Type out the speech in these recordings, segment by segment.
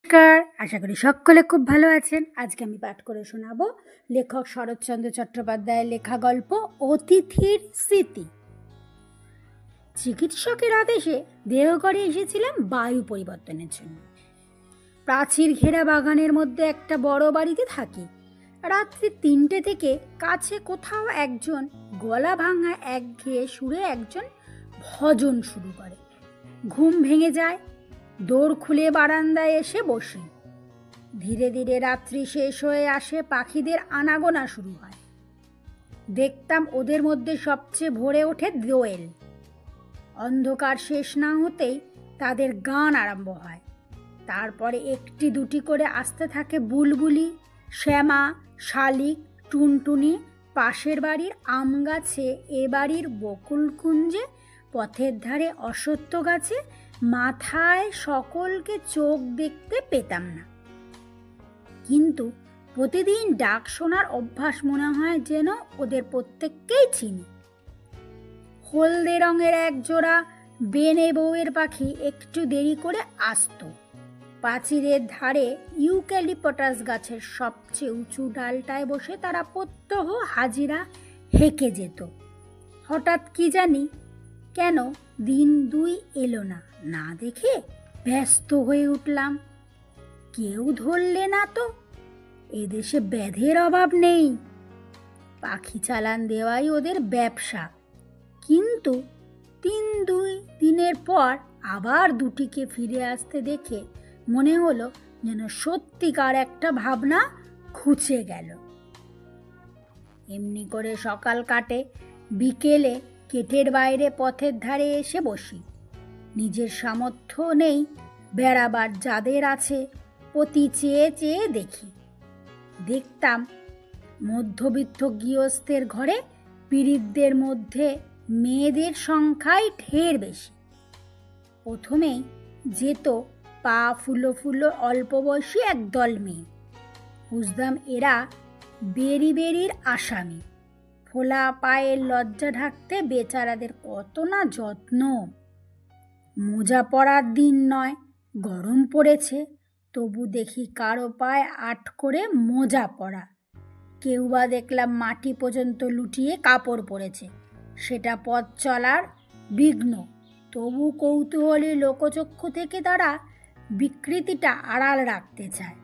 নমস্কার, আশা করি সকলে খুব ভালো আছেন। আজকে আমি পাঠ করে শোনাবো লেখক শরৎচন্দ্র চট্টোপাধ্যায়ের লেখা গল্প অতিথির স্মৃতি। চিকিৎসকের আদেশে দেওঘরে এসেছিলাম বায়ু পরিবর্তনের জন্য। প্রাচীর ঘেরা বাগানের মধ্যে একটা বড় বাড়িতে থাকি। রাত্রি 3টে থেকে কাছে কোথাও একজন গলা ভাঙা একঘেয়ে সুরে একজন ভজন শুরু করে। ঘুম ভেঙে যায়। দৌড় খুলে বারান্দায় এসে বসি। ধীরে ধীরে রাত্রি শেষ হয়ে আসে, পাখিদের আনাগোনা শুরু হয়। দেখতাম ওদের মধ্যে সবচেয়ে ভরে ওঠে দোয়েল। অন্ধকার শেষ না হতেই তাদের গান আরম্ভ হয়। তারপরে একটি দুটি করে আসতে থাকে বুলবুলি, শ্যামা, শালিক, টুনটুনি, পাশের বাড়ির আম গাছে, এ বাড়ির বকুল কুঞ্জে, পথের ধারে অশ্বত্থ গাছে, মাথায় সকলকে চোখ দেখতে পেতাম না। কিন্তু প্রতিদিন ডাক শোনার অভ্যাস মনে হয় যেন ওদের প্রত্যেককেই চিনি। হলদে রঙের এক জোড়া বেনে বউয়ের পাখি একটু দেরি করে আসতো। প্রাচীরের ধারে ইউক্যালিপটাস গাছের সবচেয়ে উঁচু ডালটায় বসে তারা প্রত্যহ হাজিরা হেঁকে যেত। হঠাৎ কি জানি কেন দিন দুই এলো না, না দেখে ব্যস্ত হয়ে উঠলাম। কেউ ধরলে না তো, এদেশে ব্যাধের অভাব নেই, পাখি চালান দেওয়াই ওদের ব্যবসা। কিন্তু 3-2 দিনের পর আবার দুটিকে ফিরে আসতে দেখে মনে হলো যেন সত্যিকার একটা ভাবনা ঘুচে গেল। এমনি করে সকাল কাটে। বিকেলে গেটের বাইরে পথের ধারে এসে বসি। নিজের সামর্থ্য নেই বেড়াবার, যাদের আছে প্রতি চেয়ে চেয়ে দেখি। দেখতাম মধ্যবিত্ত গৃহস্থের ঘরে পীড়িতদের মধ্যে মেয়েদের সংখ্যাই ঢের বেশি। প্রথমেই যেত পা ফুলো ফুলো অল্প বয়সী একদল মেয়ে। বুঝতাম এরা বেরির আসামি। ফোলা পায়ের লজ্জা ঢাকতে বেচারাদের কত না যত্ন। মোজা পরার দিন নয়, গরম পড়েছে, তবু দেখি কারো পায়ে আট করে মোজা পরা। কেউ বা দেখলাম মাটি পর্যন্ত লুটিয়ে কাপড় পরেছে, সেটা পথ চলার বিঘ্ন। তবু কৌতূহলী লোকচক্ষু থেকে তারা বিকৃতিটা আড়াল রাখতে চায়।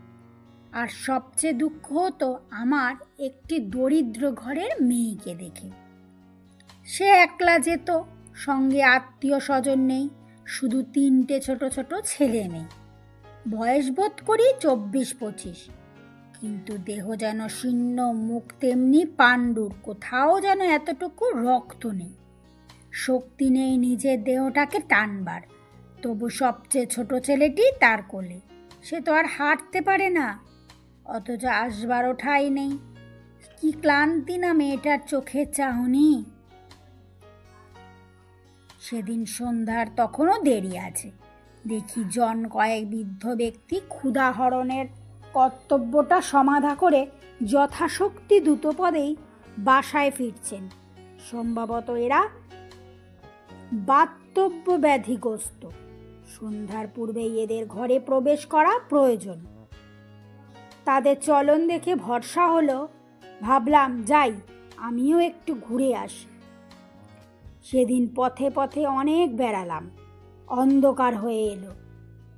আর সবচেয়ে দুঃখ হতো আমার একটি দরিদ্র ঘরের মেয়েকে দেখে। সে একলা যেত, সঙ্গে আত্মীয় স্বজন নেই, শুধু 3টে ছোট ছোট ছেলে মেয়ে। বয়স বোধ করি 24-25, কিন্তু দেহ যেন শীর্ণ, মুখ তেমনি পাণ্ডুর, কোথাও যেন এতটুকু রক্ত নেই। শক্তি নেই নিজের দেহটাকে টানবার। তবু সবচেয়ে ছোট ছেলেটি তার কোলে। সে তো আর হাঁটতে পারে না, অথচ আসবারও ঠাঁই নেই। কি ক্লান্তি না মেয়েটার চোখের চাহনি। সেদিন সন্ধ্যার তখনও দেরি আছে। দেখি জন কয়েক বৃদ্ধ ব্যক্তি ক্ষুধাহরণের কর্তব্যটা সমাধা করে যথাশক্তি দ্রুতপদেই বাসায় ফিরছেন। সম্ভবত এরা বাতব্য ব্যাধিগ্রস্ত। সন্ধ্যার পূর্বেই এদের ঘরে প্রবেশ করা প্রয়োজন। তাদের চলন দেখে ভরসা হলো। ভাবলাম যাই, আমিও একটু ঘুরে আসি। সেদিন পথে পথে অনেক বেড়ালাম। অন্ধকার হয়ে এলো।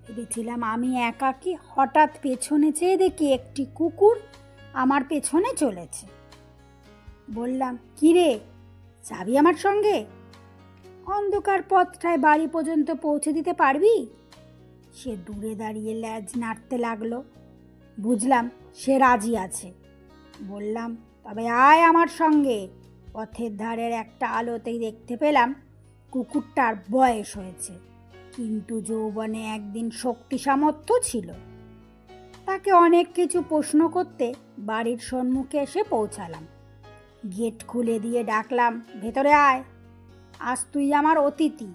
ভেবেছিলাম আমি একাকী। হঠাৎ পেছনে চেয়ে দেখি একটি কুকুর আমার পেছনে চলেছে। বললাম, কিরে, যাবি আমার সঙ্গে? অন্ধকার পথটায় বাড়ি পর্যন্ত পৌঁছে দিতে পারবি? সে দূরে দাঁড়িয়ে ল্যাজ নাড়তে লাগলো। বুঝলাম সে রাজি আছে। বললাম, তবে আয় আমার সঙ্গে। পথের ধারের একটা আলোতেই দেখতে পেলাম কুকুরটার বয়স হয়েছে, কিন্তু যৌবনে একদিন শক্তি সামর্থ্য ছিল। তাকে অনেক কিছু প্রশ্ন করতে বাড়ির সম্মুখে এসে পৌঁছালাম। গেট খুলে দিয়ে ডাকলাম, ভেতরে আয়, আজ তুই আমার অতিথি।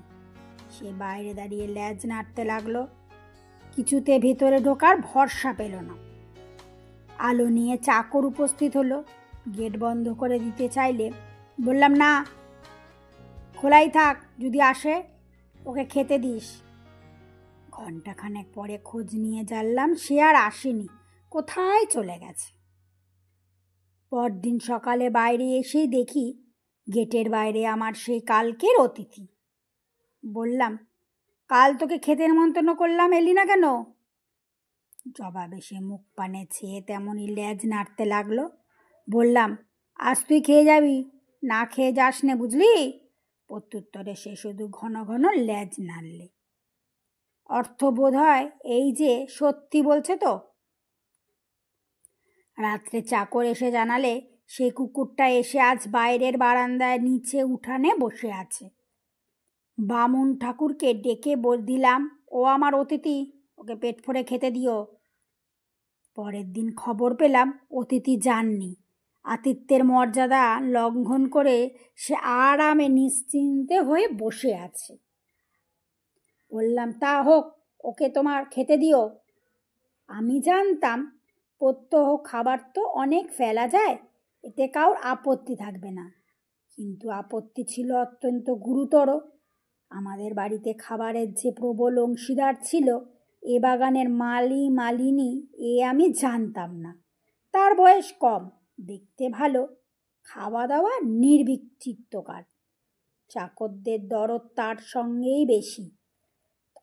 সে বাইরে দাঁড়িয়ে ল্যাজ নাড়তে লাগলো। কিছুতে ভেতরে ঢোকার ভরসা পেল না। আলো নিয়ে চাকর উপস্থিত হলো। গেট বন্ধ করে দিতে চাইলে বললাম, না, খোলাই থাক, যদি আসে ওকে খেতে দিস। ঘণ্টাখানেক পরে খোঁজ নিয়ে জানলাম সে আর আসেনি, কোথায় চলে গেছে। পরদিন সকালে বাইরে এসেই দেখি গেটের বাইরে আমার সেই কালকের অতিথি। বললাম, কাল তোকে খেতে নেমন্তন্ন করলাম, এলি না কেন? জবাবে সে মুখ পানে চেয়ে তেমনই লেজ নাড়তে লাগলো। বললাম, আজ তুই খেয়ে যাবি, না খেয়ে যাস নে, বুঝলি? প্রত্যুত্তরে সে শুধু ঘন ঘন লেজ নাড়লে। অর্থ বোধ হয় এই যে সত্যি বলছে তো। রাত্রে চাকর এসে জানালে সেই কুকুরটা এসে আজ বাইরের বারান্দায় নিচে উঠানে বসে আছে। বামুন ঠাকুরকে ডেকে দিলাম, ও আমার অতিথি, ওকে পেট ভরে খেতে দিও। পরের দিন খবর পেলাম অতিথি যাননি। আতিথ্যের মর্যাদা লঙ্ঘন করে সে আরামে নিশ্চিন্তে হয়ে বসে আছে। বললাম, তা হোক, ওকে তোমার খেতে দিও। আমি জানতাম প্রত্যহ খাবার তো অনেক ফেলা যায়, এতে কাউর আপত্তি থাকবে না, কিন্তু আপত্তি ছিল অত্যন্ত গুরুতর। আমাদের বাড়িতে খাবারের যে প্রবল অংশীদার ছিল এ বাগানের মালিনী এ আমি জানতাম না। তার বয়স কম, দেখতে ভালো, খাওয়া দাওয়া নির্বিচিত্তকার, চাকরদের দরদ তার সঙ্গেই বেশি।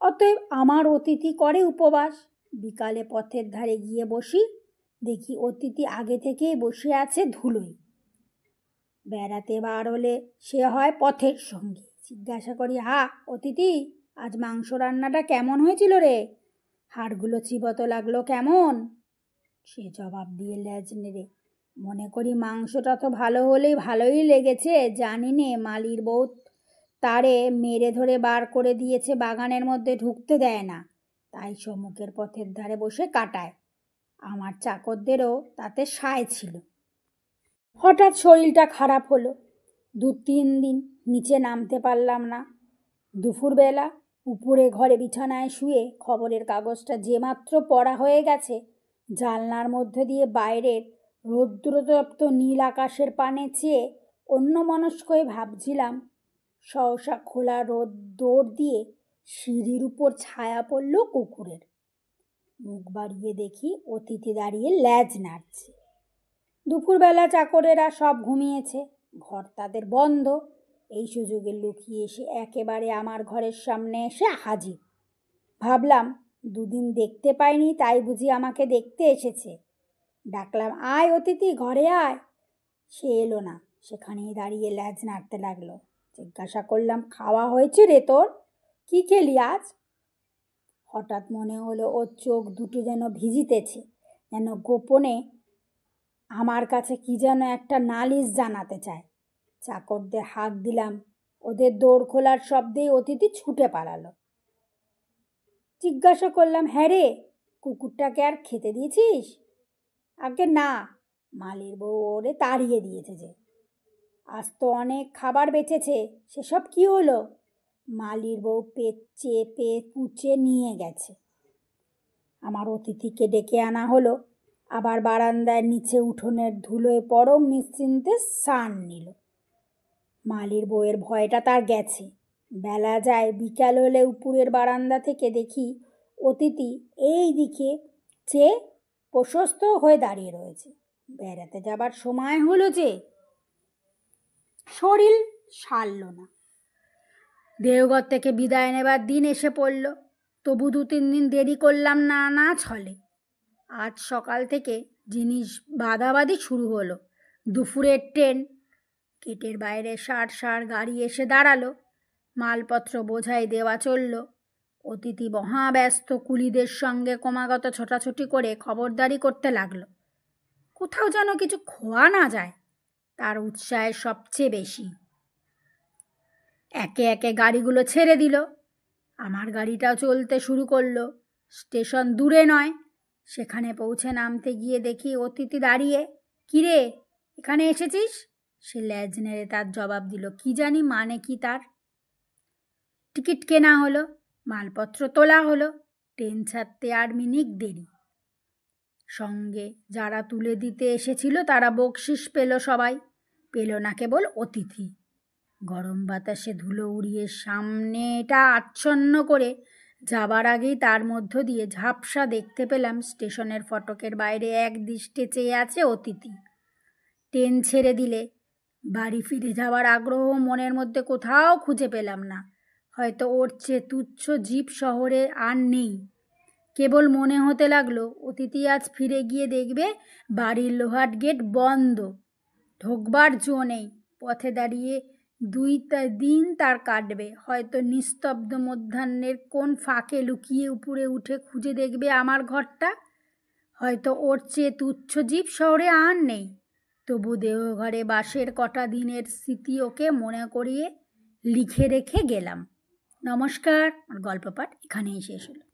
অতএব আমার অতিথি করে উপবাস। বিকালে পথের ধারে গিয়ে বসি, দেখি অতিথি আগে থেকেই বসে আছে ধুলোয়। বেড়াতে বার হলে সে হয় পথের সঙ্গী। জিজ্ঞাসা করি, হা অতিথি, আজ মাংস রান্নাটা কেমন হয়েছিল রে? হাড়গুলো চিবত লাগলো কেমন? সে জবাব দিয়ে লেজ নেড়ে, মনে করি মাংসটা তো ভালো হলেই ভালোই লেগেছে, জানি নে মালির বউ তারে মেরে ধরে বার করে দিয়েছে, বাগানের মধ্যে ঢুকতে দেয় না, তাই সম্মুখের পথের ধারে বসে কাটায়। আমার চাকরদেরও তাতে সায় ছিল। হঠাৎ শরীরটা খারাপ হলো, 2-3 দিন নিচে নামতে পারলাম না। দুপুরবেলা উপরে ঘরে বিছানায় শুয়ে খবরের কাগজটা যেমাত্র পড়া হয়ে গেছে, জানলার মধ্যে দিয়ে বাইরের রৌদ্রতপ্ত নীল আকাশের পানে চেয়ে অন্যমনস্ক হয়ে ভাবছিলাম, সহসা খোলা দৌড় দিয়ে সিঁড়ির উপর ছায়া পড়ল কুকুরের। মুখ বাড়িয়ে দেখি অতিথি দাঁড়িয়ে লেজ নাড়ছে। দুপুরবেলা চাকরেরা সব ঘুমিয়েছে, ঘর তাদের বন্ধ। এই সুযোগে লুকিয়ে এসে একেবারে আমার ঘরের সামনে এসে হাজির। ভাবলাম 2 দিন দেখতে পাইনি, তাই বুঝি আমাকে দেখতে এসেছে। ডাকলাম, আয় অতিথি, ঘরে আয়। সে এলো না, সেখানেই দাঁড়িয়ে লেজ নাড়তে লাগলো। জিজ্ঞাসা করলাম, খাওয়া হয়েছে রে তোর? কি খেলি আজ? হঠাৎ মনে হলো ওর চোখ দুটো যেন ভিজিতেছে, যেন গোপনে আমার কাছে কি যেন একটা নালিশ জানাতে চায়। চাকরদের হাঁক দিলাম, ওদের দৌড় খোলার শব্দেই অতিথি ছুটে পালালো। জিজ্ঞাসা করলাম, হ্যাঁ রে, কুকুরটাকে আর খেতে দিয়েছিস? আগে না, মালির বউ ওরে তাড়িয়ে দিয়েছে যে। আজ তো অনেক খাবার বেঁচেছে, সেসব কি হলো? মালির বউ পেট চেপে পুচে নিয়ে গেছে। আমার অতিথিকে ডেকে আনা হলো, আবার বারান্দার নিচে উঠোনের ধুলোয় পরম নিশ্চিন্তে স্নান নিল। মালির বউয়ের ভয়টা তার গেছে। বেলা যায়, বিকাল হলে উপরের বারান্দা থেকে দেখি অতিথি এই দিকে চেয়ে প্রশস্ত হয়ে দাঁড়িয়ে রয়েছে। বেড়াতে যাবার সময় হলো যে, শরীর সারল না। দেওঘর থেকে বিদায় নেবার দিন এসে পড়ল, তবু 2-3 দিন দেরি করলাম না, না ছলে। আজ সকাল থেকে জিনিস বাঁধাবাঁধি শুরু হলো। দুপুরের ট্রেন। গেটের বাইরে সার গাড়ি এসে দাঁড়ালো, মালপত্র বোঝাই দেওয়া চলল। অতিথি মহাব্যস্ত কুলিদের সঙ্গে ক্রমাগত ছোটাছুটি করে খবরদারি করতে লাগলো, কোথাও যেন কিছু খোয়া না যায়, তার উৎসাহের সবচেয়ে বেশি। একে একে গাড়িগুলো ছেড়ে দিল, আমার গাড়িটাও চলতে শুরু করলো। স্টেশন দূরে নয়, সেখানে পৌঁছে নামতে গিয়ে দেখি অতিথি দাঁড়িয়ে। কিরে, এখানে এসেছিস? সে লেজ নেড়ে তার জবাব দিল, কি জানি মানে কি তার। টিকিট কেনা হলো, মালপত্র তোলা হলো, ট্রেন ছাড়তে 8 মিনিট দেরি। সঙ্গে যারা তুলে দিতে এসেছিল তারা বকশিস পেল, সবাই পেল না কেবল অতিথি। গরম বাতাসে ধুলো উড়িয়ে সামনেটা আচ্ছন্ন করে যাবার আগেই তার মধ্য দিয়ে ঝাপসা দেখতে পেলাম স্টেশনের ফটকের বাইরে এক দৃষ্টে চেয়ে আছে অতিথি। ট্রেন ছেড়ে দিলে বাড়ি ফিরে যাওয়ার আগ্রহ মনের মধ্যে কোথাও খুঁজে পেলাম না। হয়তো ওর চেয়ে তুচ্ছ জীব শহরে আর নেই। কেবল মনে হতে লাগলো অতিথি আজ ফিরে গিয়ে দেখবে বাড়ির লোহার গেট বন্ধ, ঢোকবার জো নেই। পথে দাঁড়িয়ে দিন তার কাটবে, হয়তো নিস্তব্ধ মধ্যাহ্নের কোন ফাঁকে লুকিয়ে উপরে উঠে খুঁজে দেখবে আমার ঘরটা। হয়তো ওর চেয়ে তুচ্ছ জীব শহরে আর নেই। তবু দেহঘরে বাসের কটা দিনের স্মৃতি ওকে মনে করিয়ে লিখে রেখে গেলাম। নমস্কার, আমার গল্প পাঠ এখানেই শেষ হলো।